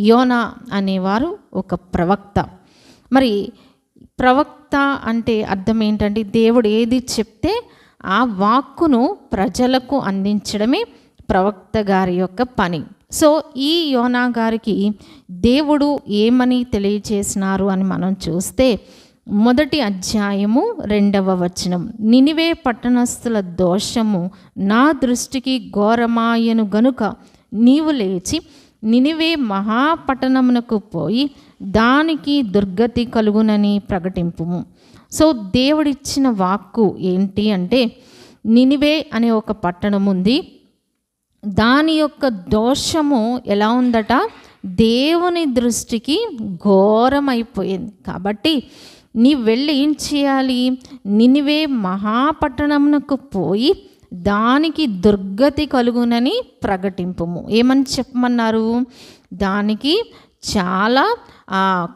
యోనా అనేవారు ఒక ప్రవక్త. మరి ప్రవక్త అంటే అర్థం ఏంటంటే దేవుడు ఏది చెప్తే ఆ వాక్కును ప్రజలకు అందించడమే ప్రవక్త గారి యొక్క పని. సో ఈ యోనా గారికి దేవుడు ఏమని తెలియచేసినారు అని మనం చూస్తే, మొదటి అధ్యాయము 2వ వచనం, నినివే పట్టణస్థుల దోషము నా దృష్టికి ఘోరమాయను గనుక నీవు లేచి నినివే మహాపట్టణమునకు పోయి దానికి దుర్గతి కలుగునని ప్రకటింపుము. సో దేవుడిచ్చిన వాక్కు ఏంటి అంటే, నినివే అనే ఒక పట్టణం ఉంది, దాని యొక్క దోషము ఎలా ఉందట, దేవుని దృష్టికి ఘోరమైపోయింది. కాబట్టి నీ వెళ్ళి ఏం చేయాలి, నినివే మహాపట్టణమునకు పోయి దానికి దుర్గతి కలుగునని ప్రకటింపుము. ఏమని చెప్పమన్నారు, దానికి చాలా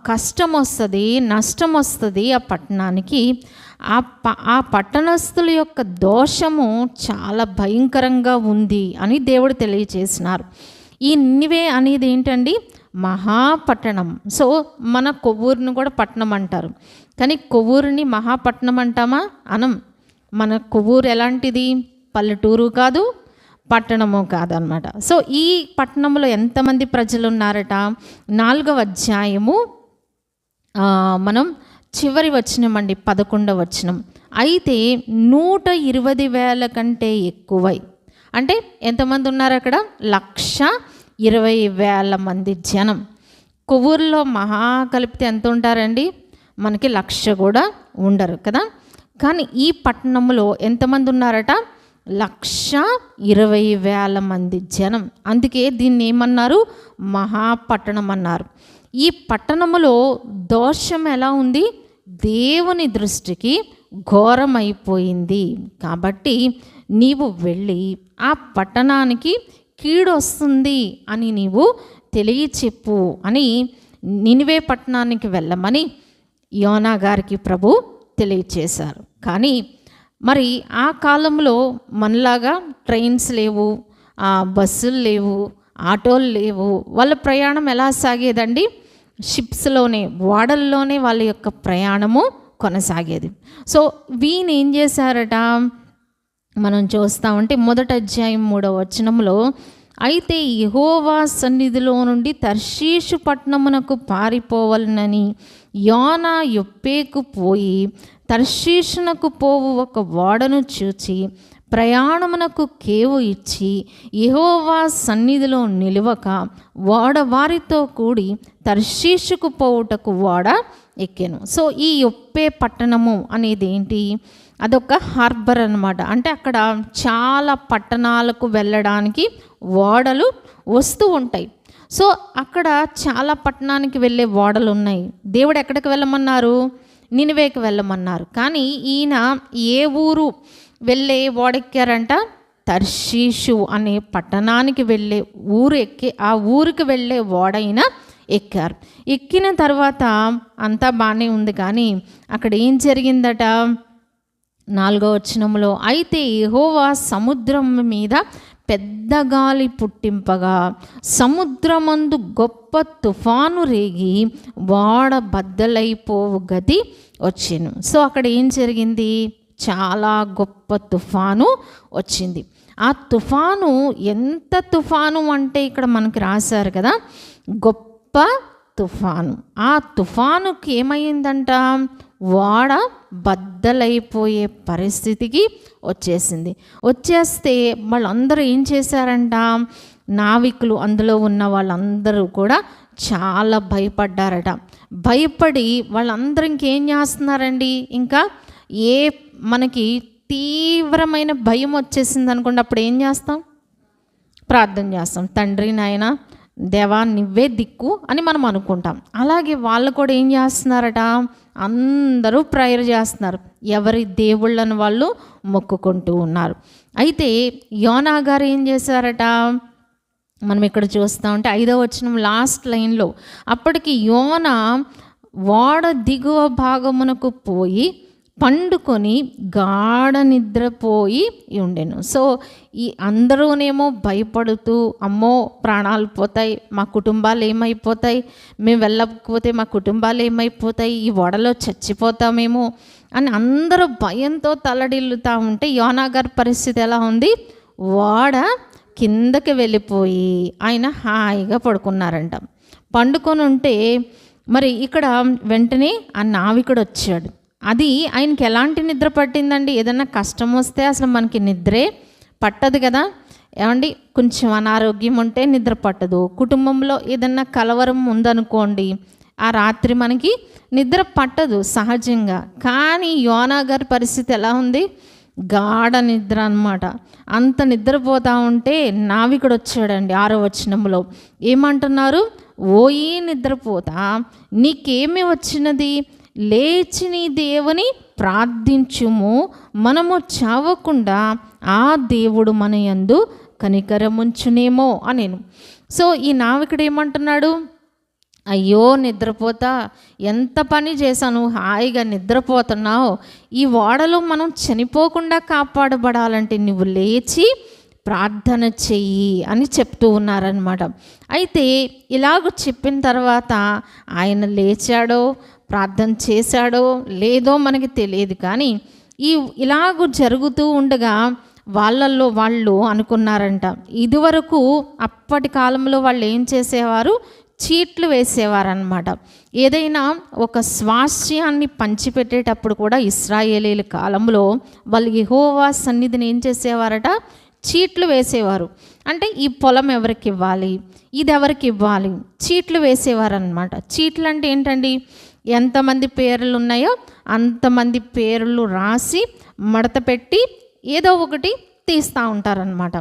కష్టం వస్తుంది, నష్టం వస్తుంది ఆ పట్టణానికి. ఆ పట్టణస్థుల యొక్క దోషము చాలా భయంకరంగా ఉంది అని దేవుడు తెలియచేసినారు. ఈ నినివే అనేది ఏంటండి, మహాపట్టణం. సో మన కొవ్వూరుని కూడా పట్టణం అంటారు, కానీ కొవ్వూరుని మహాపట్టణం అంటామా అనం. మన కొవ్వూరు ఎలాంటిది, పల్లెటూరు కాదు, పట్టణము కాదనమాట. సో ఈ పట్టణంలో ఎంతమంది ప్రజలు ఉన్నారట, 4వ అధ్యాయము మనం చివరి వచనం అండి, 11వ వచనం. అయితే 120,000 కంటే ఎక్కువై, అంటే ఎంతమంది ఉన్నారు అక్కడ, 120,000 మంది జనం. కొవ్వూరులో మహా కలిపితే ఎంత ఉంటారండి, మనకి 1,00,000 కూడా ఉండరు కదా. కానీ ఈ పట్టణంలో ఎంతమంది ఉన్నారట, 120,000 మంది జనం. అందుకే దీన్ని ఏమన్నారు, మహాపట్టణం అన్నారు. ఈ పట్టణములో దోషం ఎలా ఉంది, దేవుని దృష్టికి ఘోరమైపోయింది. కాబట్టి నీవు వెళ్ళి ఆ పట్టణానికి కీడు వస్తుంది అని నీవు తెలియచెప్పు అని నినివే పట్టణానికి వెళ్ళమని యోనా గారికి ప్రభు తెలియచేశారు. కానీ మరి ఆ కాలంలో మనలాగా ట్రైన్స్ లేవు, బస్సులు లేవు, ఆటోలు లేవు. వాళ్ళ ప్రయాణం ఎలా సాగేదండి, షిప్స్లోనే, ఓడల్లోనే వాళ్ళ యొక్క ప్రయాణము కొనసాగేది. సో వీళ్ళు ఏం చేశారట, మనం చూస్తామంటే మొదటి అధ్యాయం 3వ వచనంలో, అయితే యెహోవా సన్నిధిలో నుండి తర్షీషు పట్టణమునకు పారిపోవాలనని యోనా యొప్పేకు పోయి తర్షీషునకు పోవు ఒక ఓడను చూచి ప్రయాణమునకు కేవు ఇచ్చి యెహోవా సన్నిధిలో నిలువక ఓడ వారితో కూడి తర్షీషుకు పోవుటకు ఓడ ఎక్కెను. సో ఈ యొప్పే పట్టణము అనేది ఏంటి, అదొక హార్బర్ అన్నమాట. అంటే అక్కడ చాలా పట్టణాలకు వెళ్ళడానికి ఓడలు వస్తూ ఉంటాయి. సో అక్కడ చాలా పట్టణానికి వెళ్ళే ఓడలు ఉన్నాయి. దేవుడు ఎక్కడికి వెళ్ళమన్నారు, నినివేకి వెళ్ళమన్నారు. కానీ ఈయన ఏ ఊరు వెళ్ళే ఓడెక్కారంట, తర్షీషు అనే పట్టణానికి వెళ్ళే ఊరు ఎక్కి ఆ ఊరికి వెళ్ళే ఓడైన ఎక్కారు. ఎక్కిన తర్వాత అంతా బాగానే ఉంది, కానీ అక్కడ ఏం జరిగిందట, 4వ వచనంలో, అయితే యెహోవా సముద్రం మీద పెద్ద గాలి పుట్టింపగా సముద్రమందు గొప్ప తుఫాను రేగి ఓడ బద్దలైపోవు గతి వచ్చాను. సో అక్కడ ఏం జరిగింది, చాలా గొప్ప తుఫాను వచ్చింది. ఆ తుఫాను ఎంత తుఫాను అంటే ఇక్కడ మనకి రాశారు కదా, గొప్ప తుఫాను. ఆ తుఫానుకి ఏమైందంట, ఓడ బద్దలైపోయే పరిస్థితికి వచ్చేసింది. వచ్చేస్తే వాళ్ళందరూ ఏం చేశారంట, నావికులు అందులో ఉన్న వాళ్ళందరూ కూడా చాలా భయపడ్డారట. భయపడి వాళ్ళందరూ ఇంకేం చేస్తున్నారండి, ఇంకా మనకి తీవ్రమైన భయం వచ్చేసింది అనుకోండి, అప్పుడు ఏం చేస్తాం, ప్రార్థన చేస్తాం, తండ్రి నాయన దేవా నువ్వే దిక్కు అని మనం అనుకుంటాం. అలాగే వాళ్ళు కూడా ఏం చేస్తున్నారట, అందరూ ప్రేయర్ చేస్తున్నారు, ఎవరి దేవుళ్ళని వాళ్ళు మొక్కుకుంటూ ఉన్నారు. అయితే యోనా గారు ఏం చేశారట, మనం ఇక్కడ చూస్తామంటే 5వ వచనం లాస్ట్ లైన్లో, అప్పటికి యోనా ఓడ దిగువ భాగమునకు పోయి పండుకొని గాఢ నిద్రపోయి ఉండెను. సో ఈ అందరూనేమో భయపడుతూ, అమ్మో ప్రాణాలు పోతాయి, మా కుటుంబాలు ఏమైపోతాయి, మేము వెళ్ళకపోతే మా కుటుంబాలు ఏమైపోతాయి, ఈ ఓడలో చచ్చిపోతామేమో అని అందరూ భయంతో తల్లడిల్లుతూ ఉంటే యోనా గారి పరిస్థితి ఎలా ఉంది? ఓడ కిందకి వెళ్ళిపోయి ఆయన హాయిగా పడుకున్నారంట. పండుకొని ఉంటే మరి ఇక్కడ వెంటనే ఆ నావికుడు వచ్చాడు. అది ఆయనకి ఎలాంటి నిద్ర పట్టిందండి? ఏదన్నా కష్టం వస్తే అసలు మనకి నిద్రే పట్టదు కదా. ఏమండి, కొంచెం అనారోగ్యం ఉంటే నిద్ర పట్టదు. కుటుంబంలో ఏదన్నా కలవరం ఉందనుకోండి, ఆ రాత్రి మనకి నిద్ర పట్టదు సహజంగా. కానీ యోనా గారి పరిస్థితి ఎలా ఉంది? గాఢ నిద్ర అన్నమాట. అంత నిద్రపోతూ ఉంటే నావికుడు వచ్చాడండి. 6వ వచనంలో ఏమంటున్నారు? ఓయి నిద్రపోతా, నీకేమి వచ్చినది? లేచి నీ దేవుని ప్రార్థించుము, మనము చావకుండా ఆ దేవుడు మన యందు కనికరముంచునేమో అనేను. సో ఈ నావికుడు ఏమంటున్నాడు? అయ్యో నిద్రపోతా, ఎంత పని చేశాను, హాయిగా నిద్రపోతున్నావు, ఈ ఓడలో మనం చనిపోకుండా కాపాడబడాలంటే నువ్వు లేచి ప్రార్థన చెయ్యి అని చెప్తూ ఉన్నారనమాట. అయితే ఇలాగ చెప్పిన తర్వాత ఆయన లేచాడో ప్రార్థన చేశాడో లేదో మనకి తెలియదు. కానీ ఇలాగ జరుగుతూ ఉండగా వాళ్ళల్లో వాళ్ళు అనుకున్నారంట, ఇదివరకు అప్పటి కాలంలో వాళ్ళు ఏం చేసేవారు? చీట్లు వేసేవారనమాట. ఏదైనా ఒక స్వాస్థ్యాన్ని పంచిపెట్టేటప్పుడు కూడా ఇశ్రాయేలీల కాలంలో వాళ్ళు యెహోవా సన్నిధిని ఏం చేసేవారట? చీట్లు వేసేవారు. అంటే ఈ పొలం ఎవరికి ఇవ్వాలి, ఇది ఎవరికి ఇవ్వాలి, చీట్లు వేసేవారనమాట. చీట్లు అంటే ఏంటండి? ఎంతమంది పేర్లు ఉన్నాయో అంతమంది పేర్లు రాసి మడత పెట్టి ఏదో ఒకటి తీస్తూ ఉంటారనమాట.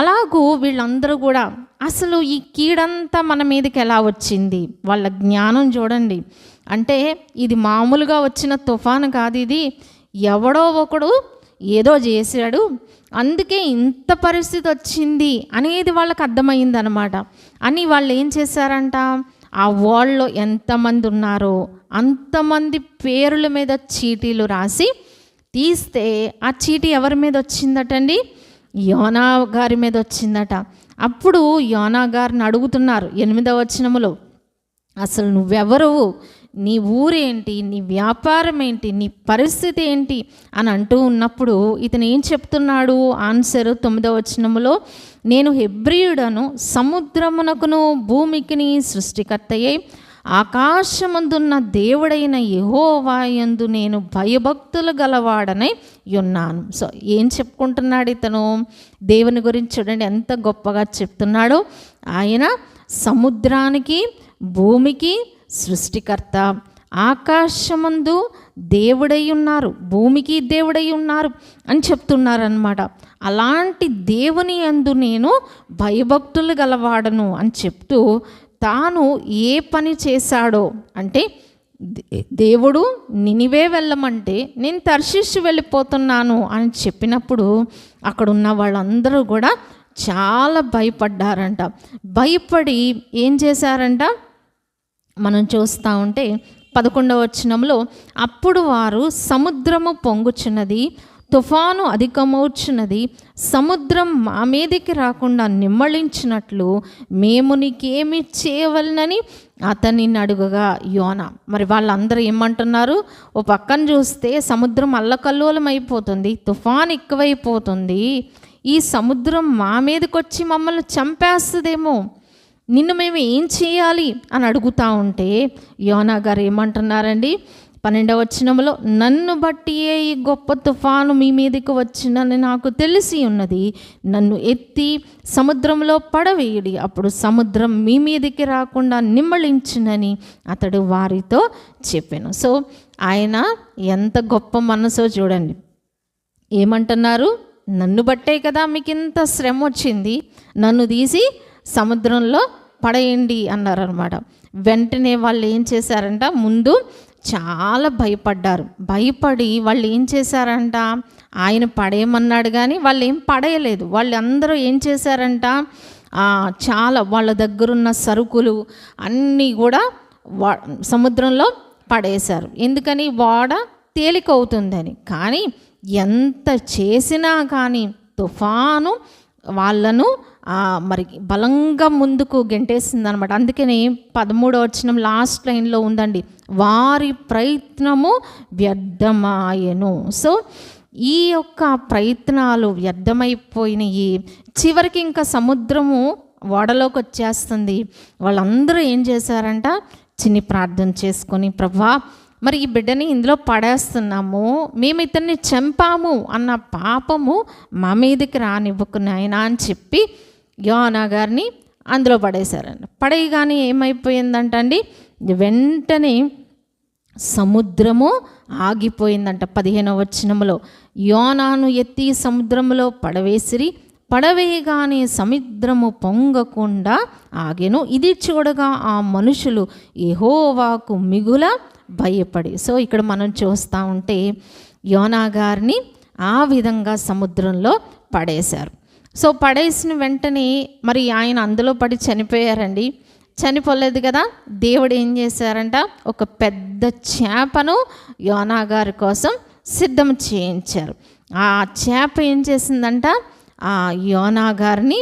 అలాగూ వీళ్ళందరూ కూడా అసలు ఈ కీడంతా మన మీదకి ఎలా వచ్చింది? వాళ్ళ జ్ఞానం చూడండి. అంటే ఇది మామూలుగా వచ్చిన తుఫాను కాదు, ఇది ఎవడో ఒకడు ఏదో చేశాడు, అందుకే ఇంత పరిస్థితి వచ్చింది అనేది వాళ్ళకి అర్థమైందనమాట. అని వాళ్ళు ఏం చేశారంట? ఆ ఓళ్ళలో ఎంతమంది ఉన్నారో అంతమంది పేర్ల మీద చీటీలు రాసి తీస్తే ఆ చీటీ ఎవరి మీద వచ్చిందటండి? యోనా గారి మీద వచ్చిందట. అప్పుడు యోనా గారిని అడుగుతున్నారు 8వ వచనములో, అసలు నువ్వెవరు, నీ ఊరేంటి, నీ వ్యాపారం ఏంటి, నీ పరిస్థితి ఏంటి అని అంటూ ఉన్నప్పుడు ఇతను ఏం చెప్తున్నాడు? ఆన్సర్ 9వ వచనములో, నేను హెబ్రీయుడను, సముద్రమునకును భూమికిని సృష్టికర్తయే ఆకాశమందున్న దేవుడైన యెహోవా యందు నేను భయభక్తులు గలవాడనై ఉన్నాను. సో ఏం చెప్పుకుంటున్నాడు ఇతను? దేవుని గురించి చూడండి ఎంత గొప్పగా చెప్తున్నాడో. ఆయన సముద్రానికి భూమికి సృష్టికర్త, ఆకాశమందు దేవుడై ఉన్నారు, భూమికి దేవుడై ఉన్నారు అని చెప్తున్నారనమాట. అలాంటి దేవుని యందు నేను భయభక్తులు గలవాడను అని చెప్తూ తాను ఏ పని చేశాడో, అంటే దేవుడు నినివే వెళ్ళమంటే నేను తర్షీషు వెళ్ళిపోతున్నాను అని చెప్పినప్పుడు అక్కడున్న వాళ్ళందరూ కూడా చాలా భయపడ్డారంట. భయపడి ఏం చేశారంట? మనం చూస్తూ ఉంటే 11వ వచనంలో, అప్పుడు వారు సముద్రము పొంగుచున్నది, తుఫాను అధికమవుచున్నది, సముద్రం మా మీదికి రాకుండా నిమ్మళించినట్లు మేము నీకేమి చేయవలనని అతనిని అడుగగా యోనా. మరి వాళ్ళందరూ ఏమంటున్నారు? ఓ పక్కన చూస్తే సముద్రం అల్లకల్లోలం అయిపోతుంది, తుఫాను ఎక్కువైపోతుంది, ఈ సముద్రం మా మీదకి వచ్చి మమ్మల్ని చంపేస్తుందేమో, నిన్ను మేము ఏం చేయాలి అని అడుగుతూ ఉంటే యోనా గారు ఏమంటున్నారండి? 12వ వచనంలో, నన్ను బట్టియే ఈ గొప్ప తుఫాను మీ మీదకి వచ్చిందని నాకు తెలిసి ఉన్నది, నన్ను ఎత్తి సముద్రంలో పడవేయడి, అప్పుడు సముద్రం మీ మీదకి రాకుండా నిమ్మళించునని అతడు వారితో చెప్పాను. సో ఆయన ఎంత గొప్ప మనసో చూడండి. ఏమంటున్నారు? నన్ను బట్టే కదా మీకు ఇంత శ్రమ వచ్చింది, నన్ను తీసి సముద్రంలో పడేయండి అన్నారనమాట. వెంటనే వాళ్ళు ఏం చేశారంట? ముందు చాలా భయపడ్డారు. భయపడి వాళ్ళు ఏం చేశారంట? ఆయన పడేయమన్నాడు కానీ వాళ్ళు ఏం పడేయలేదు. వాళ్ళందరూ ఏం చేశారంట? చాలా వాళ్ళ దగ్గరున్న సరుకులు అన్నీ కూడా సముద్రంలో పడేశారు. ఎందుకని? ఓడ తేలికవుతుందని. కానీ ఎంత చేసినా కానీ తుఫాను వాళ్ళను మరి బలంగా ముందుకు గెంటేసింది అనమాట. అందుకని 13వ వచనం లాస్ట్ లైన్లో ఉందండి, వారి ప్రయత్నము వ్యర్థమాయెను. సో ఈ యొక్క ప్రయత్నాలు వ్యర్థమైపోయినాయి. చివరికి ఇంకా సముద్రము ఓడలోకి వచ్చేస్తుంది. వాళ్ళందరూ ఏం చేశారంట, చిన్ని ప్రార్థన చేసుకొని, ప్రభా మరి ఈ బిడ్డని ఇందులో పడేస్తున్నాము, మేము ఇతన్ని చంపాము అన్న పాపము మా మీదకి రానివ్వకు నాయనా అని చెప్పి యోనా గారిని అందులో పడేశారండి. పడేయగానే ఏమైపోయిందంట అండి, వెంటనే సముద్రము ఆగిపోయిందంట. 15వ వచనములో యోనాను ఎత్తి సముద్రములో పడవేసిరి, పడవేయగానే సముద్రము పొంగకుండా ఆగెను. ఇది చూడగా ఆ మనుషులు యెహోవాకు మిగుల భయపడి. సో ఇక్కడ మనం చూస్తూ ఉంటే యోనా గారిని ఆ విధంగా సముద్రంలో పడేశారు. సో పడేసిన వెంటనే మరి ఆయన అందులో పడి చనిపోయారండి. చనిపోలేదు కదా, దేవుడు ఏం చేశారంట, ఒక పెద్ద చేపను యోనా గారి కోసం సిద్ధం చేయించారు. ఆ చేప ఏం చేసిందంట, ఆ యోనా గారిని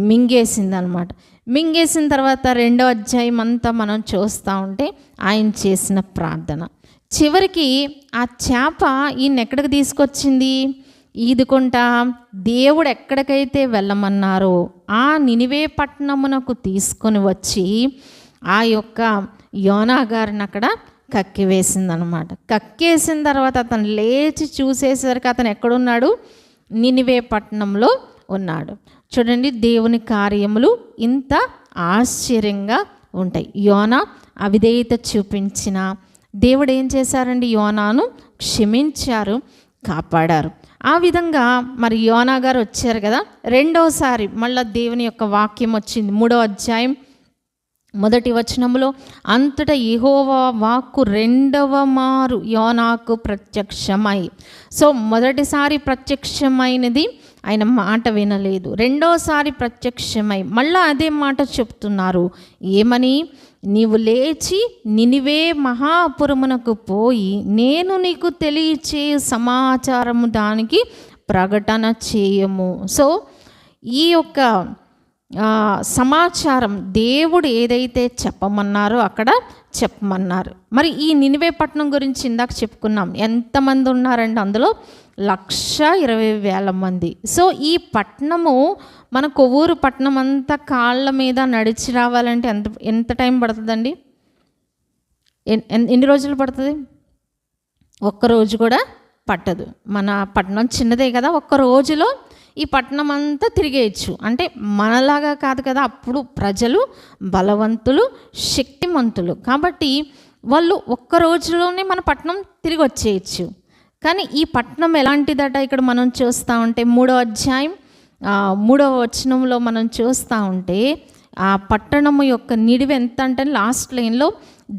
మింగేసిందనమాట. మింగేసిన తర్వాత 2వ అధ్యాయం అంతా మనం చూస్తూ ఉంటే ఆయన చేసిన ప్రార్థన, చివరికి ఆ చేప ఈయన ఎక్కడికి తీసుకొచ్చింది, ఈదుకుంటా దేవుడు ఎక్కడికైతే వెళ్ళమన్నారో ఆ నినివే పట్టణమునకు తీసుకొని వచ్చి ఆ యొక్క యోనా గారిని అక్కడ కక్కివేసిందనమాట. కక్కేసిన తర్వాత అతను లేచి చూసేసరికి అతను ఎక్కడున్నాడు, నినివే పట్టణంలో ఉన్నాడు. చూడండి, దేవుని కార్యములు ఇంత ఆశ్చర్యంగా ఉంటాయి. యోనా అవిధేయత చూపించిన దేవుడు ఏం చేశారండి, యోనాను క్షమించారు, కాపాడారు. ఆ విధంగా మరి యోనా గారు వచ్చారు కదా, రెండోసారి మళ్ళీ దేవుని యొక్క వాక్యం వచ్చింది. 3వ అధ్యాయం 1వ వచనంలో అంతటా యెహోవా వాక్కు 2వ మారు యోనాకు ప్రత్యక్షమై. సో మొదటిసారి ప్రత్యక్షమైనది, ఆయన మాట వినలేదు. రెండోసారి ప్రత్యక్షమై మళ్ళీ అదే మాట చెప్తున్నారు. ఏమని, నీవు లేచి నినివే మహాపురమునకు పోయి నేను నీకు తెలియచే సమాచారము దానికి ప్రకటన చేయము. సో ఈ యొక్క సమాచారం దేవుడు ఏదైతే చెప్పమన్నారో అక్కడ చెప్పమన్నారు. మరి ఈ నినివే పట్టణం గురించి ఇందాక చెప్పుకున్నాం. ఎంతమంది ఉన్నారండి అందులో, 120,000 మంది. సో ఈ పట్టణము మన కొవ్వూరు పట్టణం అంతా కాళ్ళ మీద నడిచి రావాలంటే ఎంత టైం పడుతుందండి, ఎన్ని రోజులు పడుతుంది? ఒక్కరోజు కూడా పట్టదు. మన పట్టణం చిన్నదే కదా, ఒక్క రోజులో ఈ పట్టణం అంతా తిరిగేయచ్చు. అంటే మనలాగా కాదు కదా, అప్పుడు ప్రజలు బలవంతులు, శక్తిమంతులు కాబట్టి వాళ్ళు ఒక్క రోజులోనే మన పట్టణం తిరిగి వచ్చేయచ్చు. కానీ ఈ పట్టణం ఎలాంటిదట ఇక్కడ మనం చూస్తూ ఉంటే 3వ అధ్యాయం 3వ వచనంలో మనం చూస్తూ ఉంటే ఆ పట్టణము యొక్క నిడివి ఎంత అంటే లాస్ట్ లైన్లో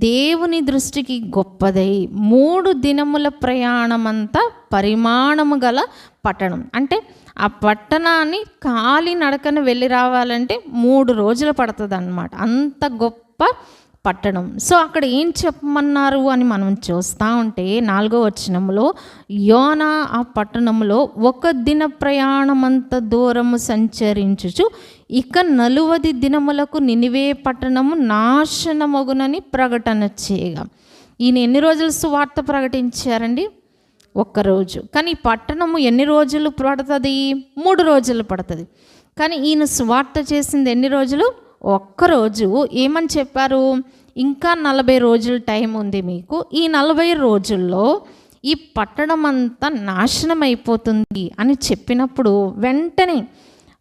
దేవుని దృష్టికి గొప్పదై 3 దినముల ప్రయాణమంతా పరిమాణము గల పట్టణం. అంటే ఆ పట్టణాన్ని కాలి నడకన వెళ్ళి రావాలంటే 3 రోజులు పడుతుంది అన్నమాట, అంత గొప్ప పట్టణం. సో అక్కడ ఏం చెప్పమన్నారు అని మనం చూస్తూ ఉంటే 4వ వచనంలో యోనా ఆ పట్టణంలో 1 దిన ప్రయాణమంత దూరము సంచరించుచు ఇక 40 దినములకు నినివే పట్టణము నాశనమగునని ప్రకటన చేయగా. ఈయన ఎన్ని రోజులు సువార్త ప్రకటించారండి? 1 రోజు. కానీ ఈ పట్టణము ఎన్ని రోజులు పడుతుంది? 3 రోజులు పడుతుంది. కానీ ఈయన సువార్త చేసింది ఎన్ని రోజులు? 1 రోజు. ఏమని చెప్పారు? ఇంకా 40 రోజులు టైం ఉంది మీకు, ఈ 40 రోజుల్లో ఈ పట్టణం అంతా నాశనం అయిపోతుంది అని చెప్పినప్పుడు వెంటనే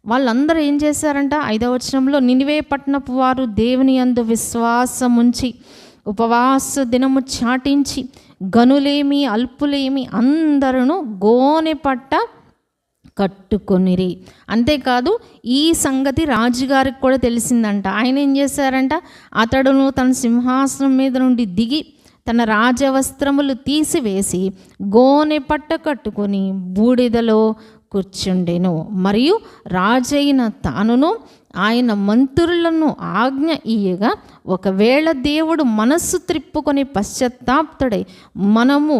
వాళ్ళందరూ ఏం చేశారంట, 5వ వచనంలో నినివే పట్టణపు వారు దేవుని యందు విశ్వాసముంచి ఉపవాస దినము చాటించి గనులేమి అల్పులేమి అందరూ గోనె పట్ట కట్టుకొనిరి. అంతేకాదు ఈ సంగతి రాజుగారికి కూడా తెలిసిందంట. ఆయన ఏం చేశారంట, అతడును తన సింహాసనం మీద నుండి దిగి తన రాజవస్త్రములు తీసివేసి గోనె పట్ట కట్టుకొని బూడిదలో కూర్చుండెను. మరియు రాజైన తానును ఆయన మంత్రులను ఆజ్ఞ ఇయ్యగా, ఒకవేళ దేవుడు మనస్సు త్రిప్పుకొని పశ్చాత్తాప్తుడై మనము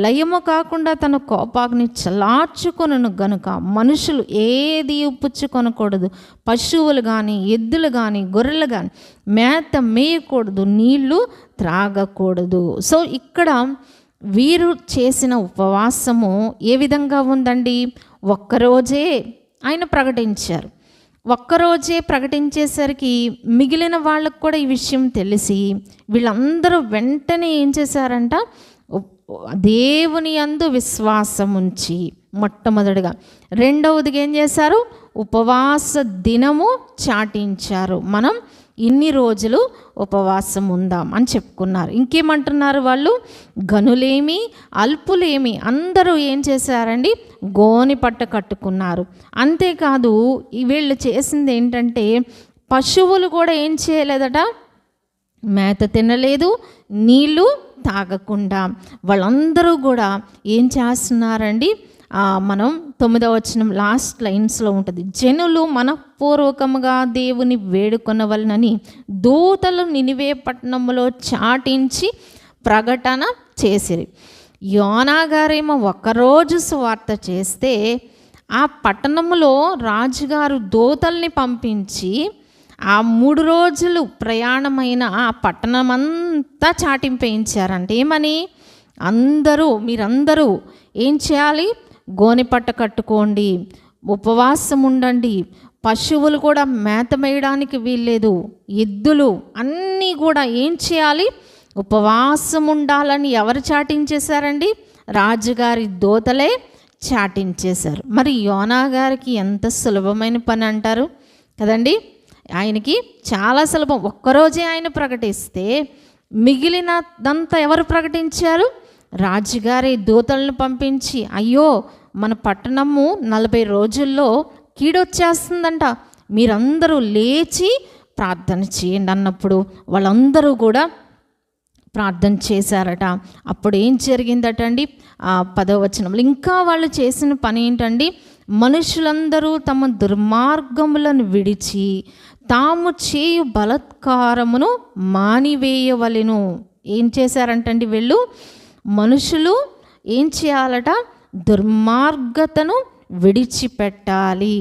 లయము కాకుండా తన కోపాగ్ని చలార్చుకొనును గనుక మనుషులు ఏది పుచ్చుకొనకూడదు, పశువులు కానీ ఎద్దులు కానీ గొర్రెలు కానీ మేత మేయకూడదు, నీళ్లు త్రాగకూడదు. సో ఇక్కడ వీరు చేసిన ఉపవాసము ఏ విధంగా ఉందండి? ఒక్కరోజే ఆయన ప్రకటించారు. ఒక్కరోజే ప్రకటించేసరికి మిగిలిన వాళ్ళకు కూడా ఈ విషయం తెలిసి వీళ్ళందరూ వెంటనే ఏం చేశారంట? దేవుని యందు విశ్వాసం ఉంచి మొట్టమొదటిగా, రెండవదిగా ఏం చేశారు? ఉపవాస దినము చాటించారు. మనం ఇన్ని రోజులు ఉపవాసం ఉందాం అని చెప్పుకున్నారు. ఇంకేమంటున్నారు వాళ్ళు? గనులేమి అల్పులేమి అందరూ ఏం చేశారండి? గోని పట్ట కట్టుకున్నారు. అంతేకాదు వీళ్ళు చేసింది ఏంటంటే, పశువులు కూడా ఏం చేయలేదట? మేత తినలేదు, నీళ్ళు తాగకుండా వాళ్ళందరూ కూడా ఏం చేస్తున్నారండి? మనం 9వ వచనం లాస్ట్ లైన్స్లో ఉంటుంది, జనులు మనఃపూర్వకముగా దేవుని వేడుకొనవలనని దూతలు నినివే పట్టణంలో చాటించి ప్రకటన చేసిరి. యోనా గారేమో ఒక్కరోజు సువార్త చేస్తే ఆ పట్టణంలో రాజుగారు దూతల్ని పంపించి ఆ 3 రోజులు ప్రయాణమైన ఆ పట్టణమంతా చాటింపేయించారంట. ఏమని? మీరందరూ ఏం చేయాలి? గోనెపట్ట కట్టుకోండి, ఉపవాసం ఉండండి, పశువులు కూడా మేత మేయడానికి వీల్లేదు, ఎద్దులు అన్నీ కూడా ఏం చేయాలి? ఉపవాసం ఉండాలని ఎవరు చాటించేశారండి? రాజుగారి దూతలే చాటించేశారు. మరి యోనా గారికి ఎంత సులభమైన పని అంటారు కదండి? ఆయనకి చాలా సులభం. ఒక్కరోజే ఆయన ప్రకటిస్తే మిగిలినదంతా ఎవరు ప్రకటించారు? రాజుగారి దూతలను పంపించి, అయ్యో మన పట్టణము 40 రోజుల్లో కీడొచ్చేస్తుందంట, మీరందరూ లేచి ప్రార్థన చేయండి అన్నప్పుడు వాళ్ళందరూ కూడా ప్రార్థన చేశారట. అప్పుడు ఏం జరిగిందట అండి? 10వ వచనంలో ఇంకా వాళ్ళు చేసిన పని ఏంటండి? మనుషులందరూ తమ దుర్మార్గములను విడిచి తాము చేయు బలాత్కారమును మానివేయవలెను. ఏం చేశారంటండి వీళ్ళు? మనుషులు ఏం చేయాలట? దుర్మార్గతను విడిచిపెట్టాలి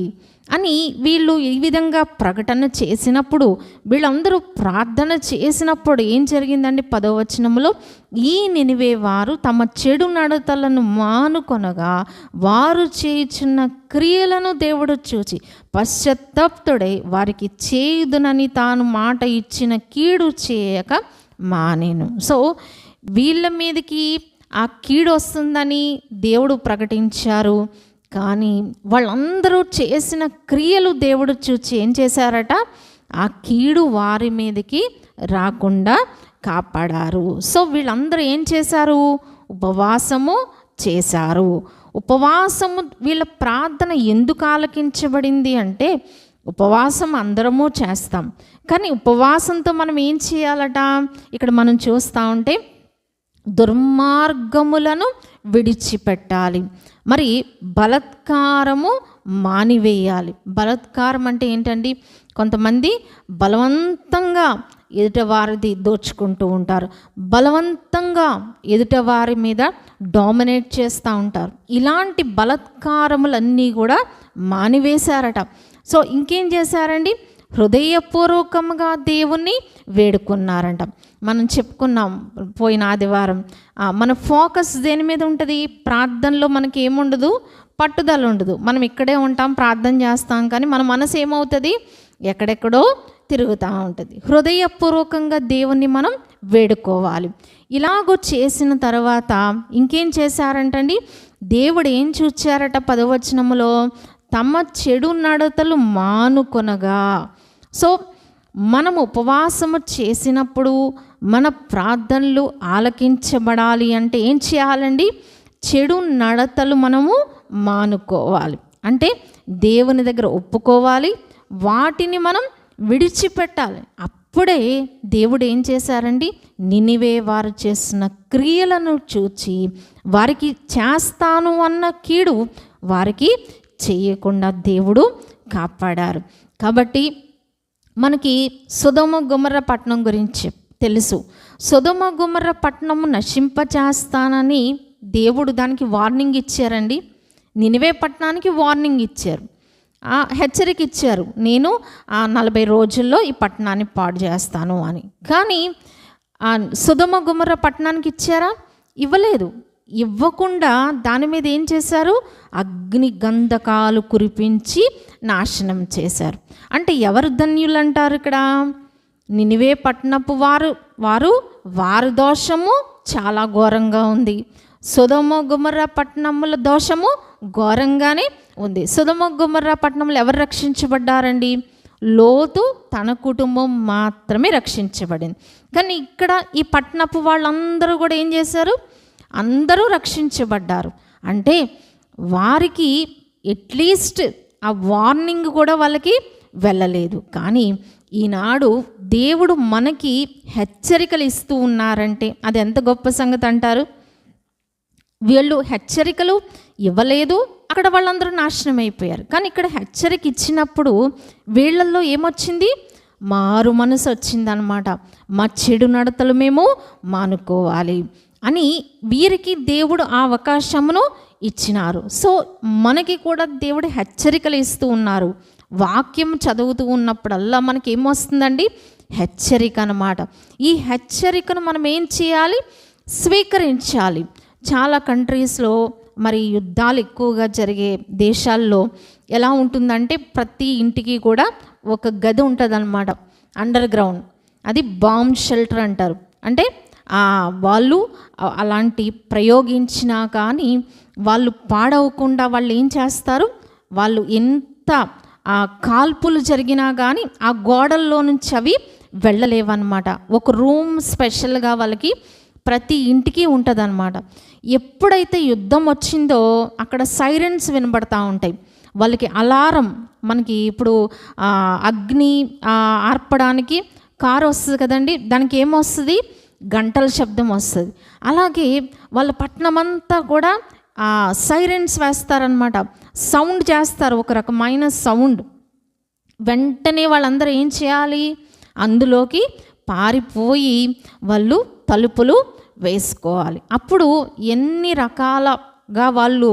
అని వీళ్ళు ఈ విధంగా ప్రకటన చేసినప్పుడు, వీళ్ళందరూ ప్రార్థన చేసినప్పుడు ఏం జరిగిందండి? 10వ వచనంలో, ఈ నినివే వారు తమ చెడు నడతలను మానుకొనగా వారు చేయుచున్న క్రియలను దేవుడు చూచి పశ్చాత్తాప్తుడై వారికి చేయుదునని తాను మాట ఇచ్చిన కీడు చేయక మానేను. సో వీళ్ళ మీదకి ఆ కీడు వస్తుందని దేవుడు ప్రకటించారు, కానీ వాళ్ళందరూ చేసిన క్రియలు దేవుడు చూచి ఏం చేశారట? ఆ కీడు వారి మీదకి రాకుండా కాపాడారు. సో వీళ్ళందరూ ఏం చేశారు? ఉపవాసము చేశారు. ఉపవాసము వీళ్ళ ప్రార్థన ఎందుకు ఆలకించబడింది అంటే, ఉపవాసం అందరము చేస్తాం, కానీ ఉపవాసంతో మనం ఏం చేయాలట? ఇక్కడ మనం చూస్తూ ఉంటే దుర్మార్గములను విడిచిపెట్టాలి, మరి బలాత్కారము మానివేయాలి. బలాత్కారం అంటే ఏంటండి? కొంతమంది బలవంతంగా ఎదుటవారిది దోచుకుంటూ ఉంటారు, బలవంతంగా ఎదుటవారి మీద డామినేట్ చేస్తూ ఉంటారు. ఇలాంటి బలాత్కారములన్నీ కూడా మానివేశారట. సో ఇంకేం చేశారండి? హృదయపూర్వకంగా దేవుణ్ణి వేడుకున్నారంట. మనం చెప్పుకున్నాం పోయిన ఆదివారం, మన ఫోకస్ దేని మీద ఉంటుంది? ప్రార్థనలో మనకి ఏముండదు? పట్టుదల ఉండదు. మనం ఇక్కడే ఉంటాం, ప్రార్థన చేస్తాం, కానీ మన మనసు ఏమవుతుంది? ఎక్కడెక్కడో తిరుగుతూ ఉంటుంది. హృదయపూర్వకంగా దేవుణ్ణి మనం వేడుకోవాలి. ఇలాగో చేసిన తర్వాత ఇంకేం చేశారంటండి? దేవుడు ఏం చూచారట? 10వ వచనములో, తమ చెడు నడతలు మానుకొనగా. సో మనం ఉపవాసము చేసినప్పుడు మన ప్రార్థనలు ఆలకించబడాలి అంటే ఏం చేయాలండి? చెడు నడతలు మనము మానుకోవాలి. అంటే దేవుని దగ్గర ఒప్పుకోవాలి, వాటిని మనం విడిచిపెట్టాలి. అప్పుడే దేవుడు ఏం చేశారండి? నినివే వారు చేసిన క్రియలను చూచి వారికి చేస్తాను అన్న కీడు వారికి చేయకుండా దేవుడు కాపాడారు. కాబట్టి మనకి సొదొమ గొమొర్రా పట్టణం గురించి తెలుసు. సొదొమ గొమొర్రా పట్టణము నశింపచేస్తానని దేవుడు దానికి వార్నింగ్ ఇచ్చారండి. నినివే పట్టణానికి వార్నింగ్ ఇచ్చారు, హెచ్చరిక ఇచ్చారు, నేను 40 రోజుల్లో ఈ పట్టణాన్ని పాడు చేస్తాను అని. కానీ సొదొమ గొమొర్రా పట్టణానికి ఇచ్చారా? ఇవ్వలేదు. ఇవ్వకుండా దాని మీద ఏం చేశారు? అగ్ని గంధకాలు కురిపించి నాశనం చేశారు. అంటే ఎవరు ధన్యులు అంటారు ఇక్కడ? నినివే పట్టణపు వారు దోషము చాలా ఘోరంగా ఉంది. సొదొమ గొమొర్రా పట్టణముల దోషము ఘోరంగానే ఉంది. సొదొమ గొమొర్రా పట్టణంలో ఎవరు రక్షించబడ్డారండి? లోతు తన కుటుంబం మాత్రమే రక్షించబడింది. కానీ ఇక్కడ ఈ పట్టణపు వాళ్ళందరూ కూడా ఏం చేశారు? అందరూ రక్షించబడ్డారు. అంటే వారికి అట్లీస్ట్ ఆ వార్నింగ్ కూడా వాళ్ళకి వెళ్ళలేదు. కానీ ఈనాడు దేవుడు మనకి హెచ్చరికలు ఇస్తూ ఉన్నారంటే అది ఎంత గొప్ప సంగతి అంటారు. వీళ్ళు హెచ్చరికలు ఇవ్వలేదు, అక్కడ వాళ్ళందరూ నాశనం అయిపోయారు. కానీ ఇక్కడ హెచ్చరిక ఇచ్చినప్పుడు వీళ్ళల్లో ఏమొచ్చింది? మారు మనసు వచ్చిందనమాట. మా చెడు నడతలు మేము మానుకోవాలి అని వీరికి దేవుడు ఆ అవకాశమును ఇచ్చినారు. సో మనకి కూడా దేవుడు హెచ్చరికలు ఇస్తూ ఉన్నారు. వాక్యం చదువుతూ ఉన్నప్పుడల్లా మనకి ఏమొస్తుందండి? హెచ్చరిక అన్నమాట. ఈ హెచ్చరికను మనం ఏం చేయాలి? స్వీకరించాలి. చాలా కంట్రీస్లో మరి యుద్ధాలు ఎక్కువగా జరిగే దేశాల్లో ఎలా ఉంటుందంటే ప్రతి ఇంటికి కూడా ఒక గది ఉంటుందన్నమాట, అండర్ గ్రౌండ్. అది బాంబ్ షెల్టర్ అంటారు. అంటే వాళ్ళు అలాంటి ప్రయోగించినా కానీ వాళ్ళు పాడవకుండా వాళ్ళు ఏం చేస్తారు? వాళ్ళు ఎంత కాల్పులు జరిగినా కానీ ఆ గోడల్లో నుంచి అవి వెళ్ళలేవన్నమాట. ఒక రూమ్ స్పెషల్గా వాళ్ళకి ప్రతి ఇంటికి ఉంటుందన్నమాట. ఎప్పుడైతే యుద్ధం వచ్చిందో అక్కడ సైరన్స్ వినబడతా ఉంటాయి. వాళ్ళకి అలారం, మనకి ఇప్పుడు అగ్ని ఆర్పడానికి కారు వస్తుంది కదండి, దానికి ఏమొస్తుంది? గంటల శబ్దం వస్తుంది. అలాగే వాళ్ళ పట్టణం అంతా కూడా సైరన్స్ వేస్తారనమాట, సౌండ్ చేస్తారు, ఒక రకమైన సౌండ్. వెంటనే వాళ్ళందరూ ఏం చేయాలి? అందులోకి పారిపోయి వాళ్ళు తలుపులు వేసుకోవాలి. అప్పుడు ఎన్ని రకాలుగా వాళ్ళు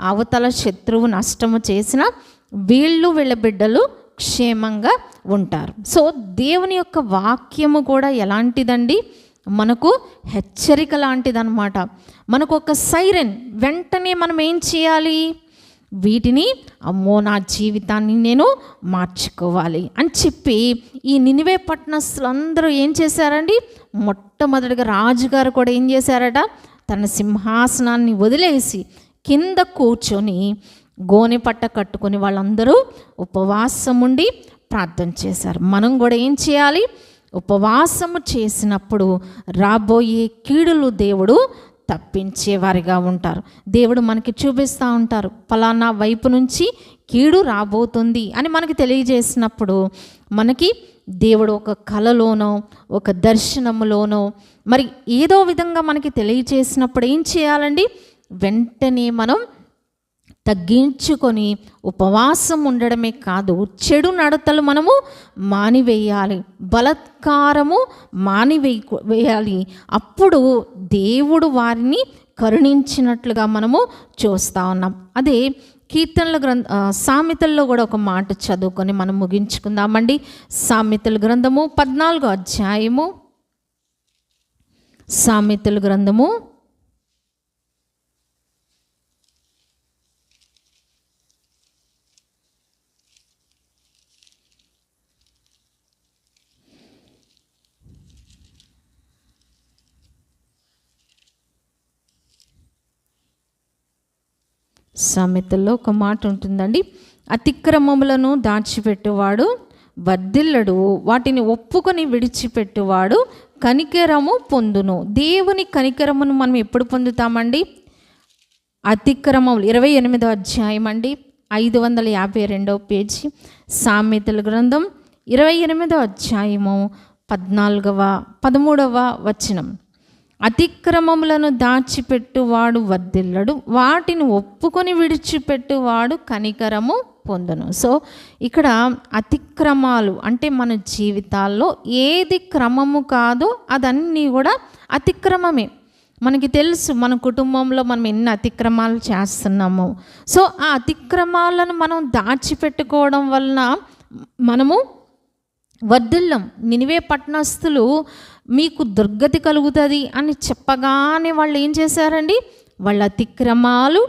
అవతల శత్రువు నష్టము చేసినా వీళ్ళ బిడ్డలు క్షేమంగా ఉంటారు. సో దేవుని యొక్క వాక్యము కూడా ఎలాంటిదండి? మనకు హెచ్చరిక లాంటిదన్నమాట. మనకు ఒక సైరన్. వెంటనే మనం ఏం చేయాలి? వీటిని అమ్మో నా జీవితాన్ని నేను మార్చుకోవాలి అని చెప్పి ఈ నినివే పట్టణస్థులు అందరూ ఏం చేశారండి? మొట్టమొదటిగా రాజుగారు కూడా ఏం చేశారట? తన సింహాసనాన్ని వదిలేసి కింద కూర్చొని గోనె పట్ట కట్టుకొని వాళ్ళందరూ ఉపవాసం ఉండి ప్రార్థన చేశారు. మనం కూడా ఏం చేయాలి? ఉపవాసము చేసినప్పుడు రాబోయే కీడులు దేవుడు తప్పించేవారిగా ఉంటారు. దేవుడు మనకి చూపిస్తూ ఉంటారు, ఫలానా వైపు నుంచి కీడు రాబోతుంది అని మనకి తెలియజేసినప్పుడు మనకి దేవుడు ఒక కలలోనో ఒక దర్శనములోనో మరి ఏదో విధంగా మనకి తెలియజేసినప్పుడు ఏం చేయాలండి? వెంటనే మనం తగ్గించుకొని ఉపవాసం ఉండడమే కాదు, చెడు నడతలు మనము మానివేయాలి, బలాత్కారము మానివేయాలి. అప్పుడు దేవుడు వారిని కరుణించినట్లుగా మనము చూస్తూ ఉన్నాం. అదే కీర్తనల సామెతల్లో కూడా ఒక మాట చదువుకొని మనం ముగించుకుందామండి. సామెతల గ్రంథము 14వ అధ్యాయము, సామెతల గ్రంథము 14వ ఒక మాట ఉంటుందండి. అతిక్రమములను దాచిపెట్టువాడు వర్ధిల్లడు, వాటిని ఒప్పుకొని విడిచిపెట్టువాడు కనికరము పొందును. దేవుని కనికరమును మనం ఎప్పుడు పొందుతామండి? అతిక్రమములు 28వ అధ్యాయం అండి, 552వ పేజీ, సామెతల గ్రంథం 28వ అధ్యాయము 13వ వచనం. అతిక్రమములను దాచిపెట్టువాడు వర్ధిల్లడు, వాటిని ఒప్పుకొని విడిచిపెట్టువాడు కనికరము పొందును. సో ఇక్కడ అతిక్రమాలు అంటే మన జీవితాల్లో ఏది క్రమము కాదో అదన్నీ కూడా అతిక్రమమే. మనకి తెలుసు మన కుటుంబంలో మనం ఎన్ని అతిక్రమాలు చేస్తున్నాము. సో ఆ అతిక్రమాలను మనం దాచిపెట్టుకోవడం వలన మనము వర్ధిల్లం. నినివే పట్టణస్థులు మీకు దుర్గతి కలుగుతుంది అని చెప్పగానే వాళ్ళు ఏం చేశారండి? వాళ్ళ అతిక్రమాలు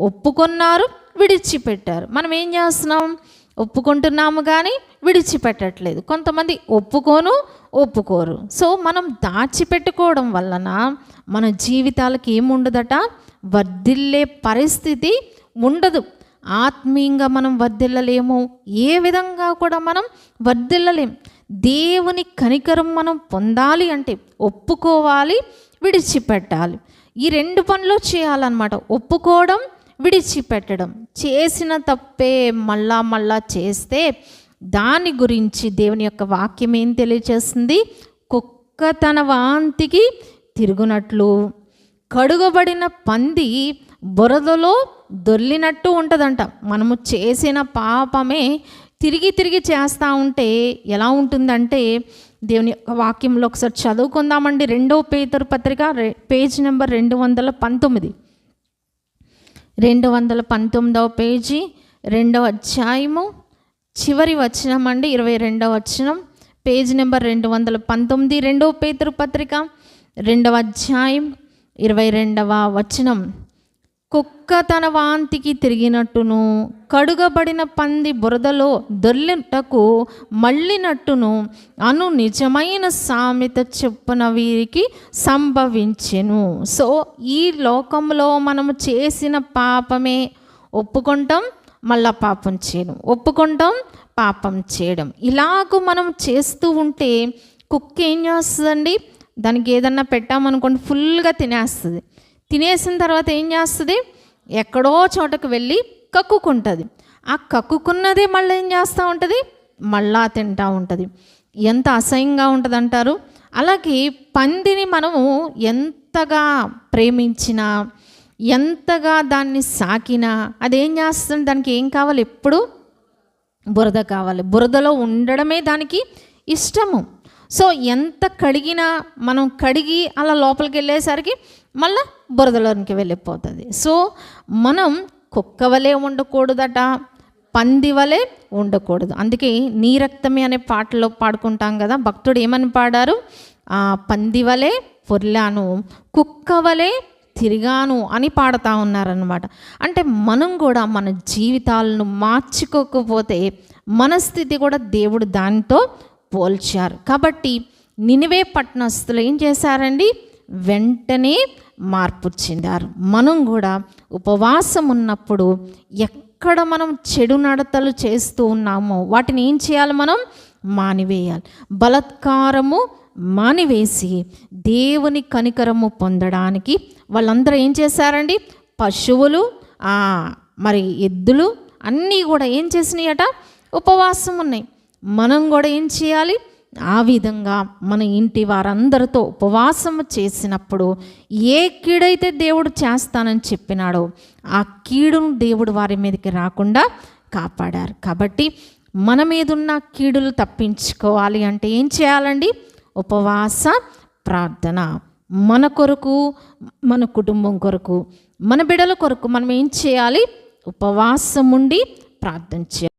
ఒప్పుకున్నారు, విడిచిపెట్టారు. మనం ఏం చేస్తున్నాం? ఒప్పుకుంటున్నాము కానీ విడిచిపెట్టట్లేదు. కొంతమంది ఒప్పుకోరు. సో మనం దాచిపెట్టుకోవడం వలన మన జీవితాలకు ఏముండదట? వర్ధిల్లే పరిస్థితి ఉండదు. ఆత్మీయంగా మనం వర్ధిల్లలేము, ఏ విధంగా కూడా మనం వర్ధిల్లలేం. దేవుని కనికరం మనం పొందాలి అంటే ఒప్పుకోవాలి, విడిచిపెట్టాలి. ఈ 2 పనులు చేయాలన్నమాట. ఒప్పుకోవడం, విడిచిపెట్టడం. చేసిన తప్పే మళ్ళా చేస్తే దాని గురించి దేవుని యొక్క వాక్యం ఏం తెలియచేస్తుంది? కుక్క తన వాంతికి తిరుగునట్లు, కడుగబడిన పంది బురదలో దొర్లినట్టు ఉంటుందంట. మనము చేసిన పాపమే తిరిగి చేస్తూ ఉంటే ఎలా ఉంటుందంటే, దేవుని వాక్యంలో ఒకసారి చదువుకుందామండి. 2వ పేతురు పత్రిక పేజ్ నెంబర్ 219, 219వ పేజీ, 2వ అధ్యాయము చివరి వచనం అండి, 22వ వచనం, పేజ్ నెంబర్ 219, 2వ పేతురు పత్రిక 2వ అధ్యాయం 22వ వచనం. కుక్క తన వాంతికి తిరిగినట్టును, కడుగబడిన పంది బురదలో దొర్లిటకు మళ్ళినట్టును అను నిజమైన సామెత చెప్పున వీరికి సంభవించెను. సో ఈ లోకంలో మనము చేసిన పాపమే ఒప్పుకుంటాం, మళ్ళా పాపం చేయడం, ఒప్పుకుంటాం, పాపం చేయడం. ఇలాగూ మనం చేస్తూ ఉంటే కుక్క ఏం చేస్తుందండి? దానికి ఏదన్నా పెట్టామనుకోండి ఫుల్గా తినేస్తుంది. తినేసిన తర్వాత ఏం చేస్తుంది? ఎక్కడో చోటకు వెళ్ళి కక్కుకుంటుంది. ఆ కక్కుకున్నదే మళ్ళీ ఏం చేస్తూ ఉంటుంది? మళ్ళా తింటూ ఉంటుంది. ఎంత అసహ్యంగా ఉంటుంది అంటారు. అలాగే పందిని మనము ఎంతగా ప్రేమించినా, ఎంతగా దాన్ని సాకినా అదేం చేస్తుంది? దానికి ఏం కావాలి? ఎప్పుడు బురద కావాలి. బురదలో ఉండడమే దానికి ఇష్టము. సో ఎంత కడిగినా, మనం కడిగి అలా లోపలికి వెళ్ళేసరికి మళ్ళీ బురదలోనికి వెళ్ళిపోతుంది. సో మనం కుక్క వలె ఉండకూడదట, పంది వలె ఉండకూడదు. అందుకే నీ రక్తమే అనే పాటలో పాడుకుంటాం కదా, భక్తుడు ఏమని పాడారు? పంది వలె పొర్లాను, కుక్క వలె తిరిగాను అని పాడుతూ ఉన్నారనమాట. అంటే మనం కూడా మన జీవితాలను మార్చుకోకపోతే మన స్థితి కూడా దేవుడు దానితో పోల్చారు. కాబట్టి నినివే పట్టణస్థులు ఏం చేశారండి? వెంటనే మార్పు చెందారు. మనం కూడా ఉపవాసం ఉన్నప్పుడు ఎక్కడ మనం చెడు నడతలు చేస్తూ ఉన్నామో వాటిని ఏం చేయాలి? మనం మానివేయాలి. బలాత్కారము మానివేసి దేవుని కనికరము పొందడానికి వాళ్ళందరూ ఏం చేశారండి? పశువులు, మరి ఎద్దులు అన్నీ కూడా ఏం చేసినాయట? ఉపవాసం ఉన్నాయి. మనం కూడా ఏం చేయాలి? ఆ విధంగా మన ఇంటి వారందరితో ఉపవాసము చేసినప్పుడు ఏ కీడైతే దేవుడు చేస్తానని చెప్పినాడో ఆ కీడును దేవుడు వారి మీదకి రాకుండా కాపాడారు. కాబట్టి మన మీదున్న కీడులు తప్పించుకోవాలి అంటే ఏం చేయాలండి? ఉపవాస ప్రార్థన. మన కొరకు, మన కుటుంబం కొరకు, మన బిడ్డల కొరకు మనం ఏం చేయాలి? ఉపవాసం ఉండి ప్రార్థన చేయాలి.